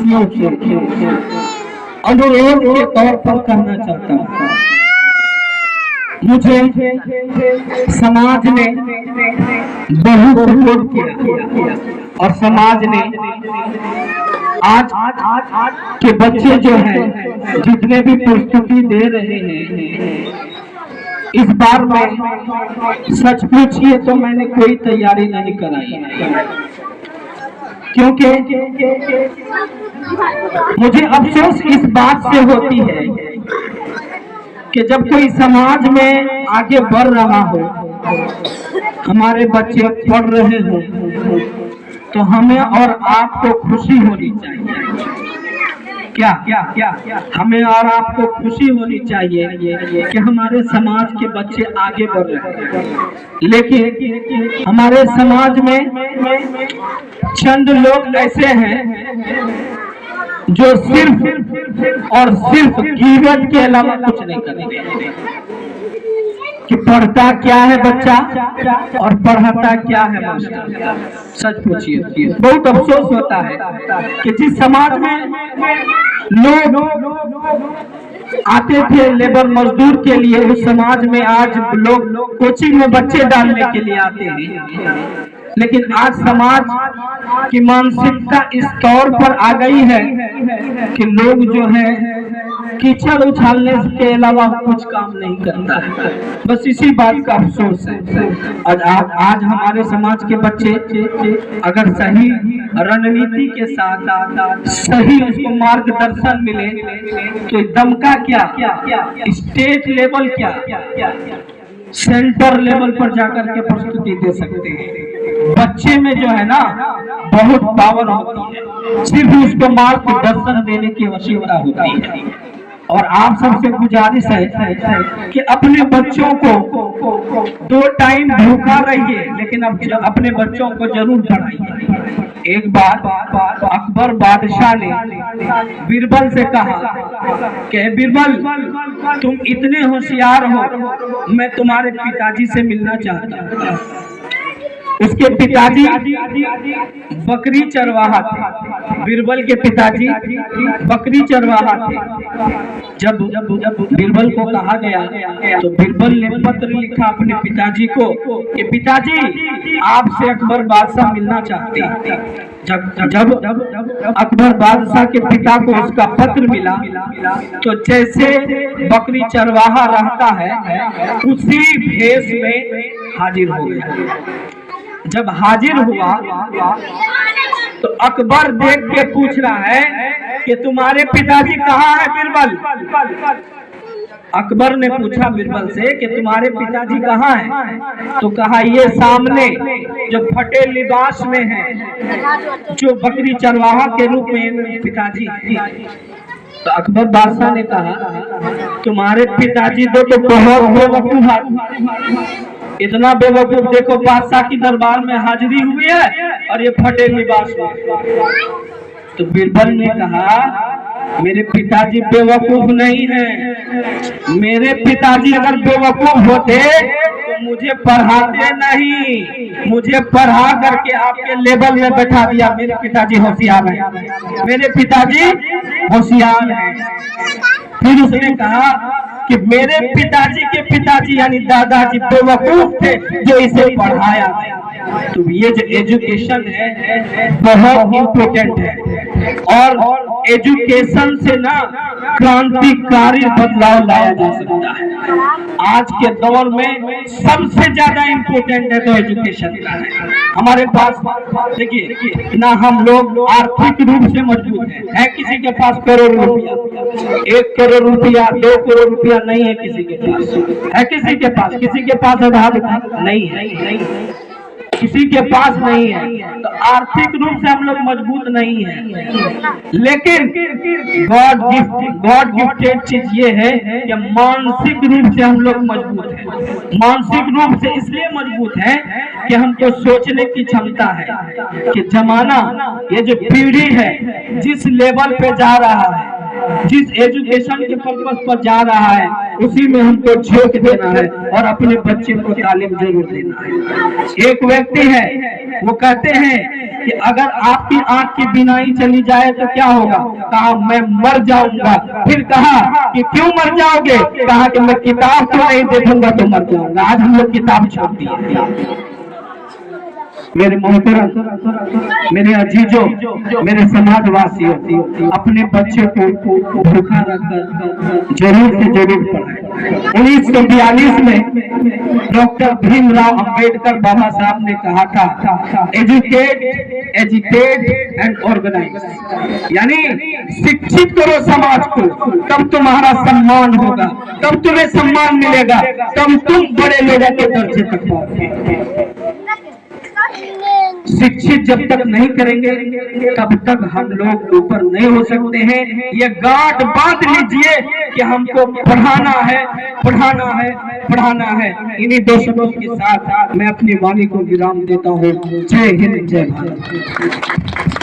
साथियों से अनुरोध के तौर पर कहना चाहता हूँ, मुझे समाज ने बहुत सपोर्ट किया और समाज ने आज के बच्चे जो हैं जितने भी प्रस्तुति दे रहे हैं, इस बार में सच पूछिए तो मैंने कोई तैयारी नहीं कराई, क्योंकि मुझे अफसोस इस बात से होती है कि जब कोई समाज में आगे बढ़ रहा हो, हमारे बच्चे पढ़ रहे हो, तो हमें और आपको खुशी होनी चाहिए। क्या क्या क्या हमें और आपको खुशी होनी चाहिए कि हमारे समाज के बच्चे आगे बढ़ रहे हैं। लेकिन हमारे समाज में चंद लोग ऐसे हैं जो सिर्फ और सिर्फ कीमत के अलावा कुछ नहीं करते, कि पढ़ता क्या है बच्चा और पढ़ाता क्या है मास्टर। सच पूछिए, बहुत अफसोस होता है कि जिस समाज में लोग आते थे लेबर मजदूर के लिए, उस समाज में आज लोग कोचिंग में बच्चे डालने के लिए आते हैं। लेकिन आज समाज की मानसिकता इस तौर पर आ गई है कि लोग जो है कीचड़ उछालने के अलावा कुछ काम नहीं करता है। बस इसी बात का अफसोस है। आज हमारे समाज के बच्चे अगर सही रणनीति के साथ सही उसको मार्गदर्शन मिले तो एकदम का क्या स्टेट लेवल क्या सेंटर लेवल पर जाकर के प्रस्तुति दे सकते हैं। बच्चे में जो है ना बहुत पावर होती है, सिर्फ उसको मार्गदर्शन देने की आवश्यकता होती है। और आप सबसे गुजारिश है कि अपने बच्चों को 2 टाइम भूखा रहिए, लेकिन अब अपने बच्चों को जरूर पढ़ाइए। एक बार अकबर बादशाह ने बीरबल से कहा कि बीरबल, तुम इतने होशियार हो, मैं तुम्हारे पिताजी से मिलना चाहता हूँ। उसके पिताजी बकरी चरवाहा थे, बीरबल के पिताजी बकरी चरवाहा थे। जब बीरबल को कहा गया तो बीरबल ने पत्र लिखा अपने पिताजी को कि पिताजी, आपसे अकबर बादशाह मिलना चाहते हैं। जब अकबर बादशाह के पिता को उसका पत्र मिला तो जैसे बकरी चरवाहा रहता है उसी भेष में हाजिर हो गया। जब हाजिर हुआ तो अकबर देख के पूछ रहा है कि तुम्हारे पिताजी कहाँ है बीरबल। अकबर ने पूछा बीरबल से कि तुम्हारे पिताजी कहाँ हैं, तो कहा ये सामने जो फटे लिबास में है, जो बकरी चरवाहा के रूप में पिताजी। तो अकबर बादशाह ने कहा तुम्हारे पिताजी तो बहुत बेवकूफ, इतना बेवकूफ, देखो बादशाह की दरबार में हाजिरी हुई है और ये फटे लिबास में। तो बीरबल ने कहा मेरे पिताजी बेवकूफ नहीं है, मेरे पिताजी अगर बेवकूफ होते तो मुझे पढ़ाते नहीं, मुझे पढ़ा करके आपके लेवल में बैठा दिया। मेरे पिताजी होशियार हैं, मेरे पिताजी होशियार हैं। फिर उसने कहा कि मेरे पिताजी के पिताजी यानी दादाजी बेवकूफ थे जो इसे पढ़ाया। तो ये जो एजुकेशन है बहुत इम्पोर्टेंट है और एजुकेशन से ना क्रांतिकारी बदलाव लाया जा सकता है। आज के दौर में सबसे ज्यादा इम्पोर्टेंट है तो एजुकेशन का है। हमारे पास देखिए ना, हम लोग आर्थिक रूप से मजबूत है किसी के पास करोड़ रुपया, 1 करोड़ रुपया, 2 करोड़ रुपया नहीं है किसी के पास, है किसी के पास, किसी के पास आधार नहीं है, किसी के पास नहीं है। तो आर्थिक रूप से हम लोग मजबूत नहीं है, लेकिन गॉड गिफ्टेड चीज ये है कि मानसिक रूप से हम लोग मजबूत हैं। मानसिक रूप से इसलिए मजबूत है कि हमको सोचने की क्षमता है कि जमाना, ये जो पीढ़ी है जिस लेवल पे जा रहा है, जिस एजुकेशन के पर्पस पर जा रहा है उसी में हमको झोंक देना है और अपने बच्चे को तालीम जरूर देना है। एक व्यक्ति है, वो कहते हैं कि अगर आपकी आंख की बीनाई चली जाए तो क्या होगा? कहा मैं मर जाऊंगा। फिर कहा कि क्यों मर जाओगे? कहा कि मैं किताब तो नहीं देखूंगा तो मर जाऊंगा। आज हम लोग किताब छोड़ दिए। मेरे मोहतरम, मेरे अजीजों, मेरे समाजवासियों, अपने बच्चे को भूखा रखकर जरूर से जरूर पढ़ाएं। 1942 में डॉक्टर भीमराव अंबेडकर बाबा साहब ने कहा था, एजुकेट, एजुकेट एंड ऑर्गेनाइज, यानी शिक्षित करो समाज को, तब तुम्हारा सम्मान होगा, तब तुम्हें सम्मान मिलेगा, तब तुम बड़े लोगों के दर्जे तक पहुंचोगे। शिक्षित जब तक नहीं करेंगे तब तक हम लोग ऊपर नहीं हो सकते हैं। ये गांठ बांध लीजिए कि हमको पढ़ाना है, पढ़ाना है, पढ़ाना है। इन्हीं दो शब्दों के साथ मैं अपनी वाणी को विराम देता हूँ। जय हिंद, जय भारत।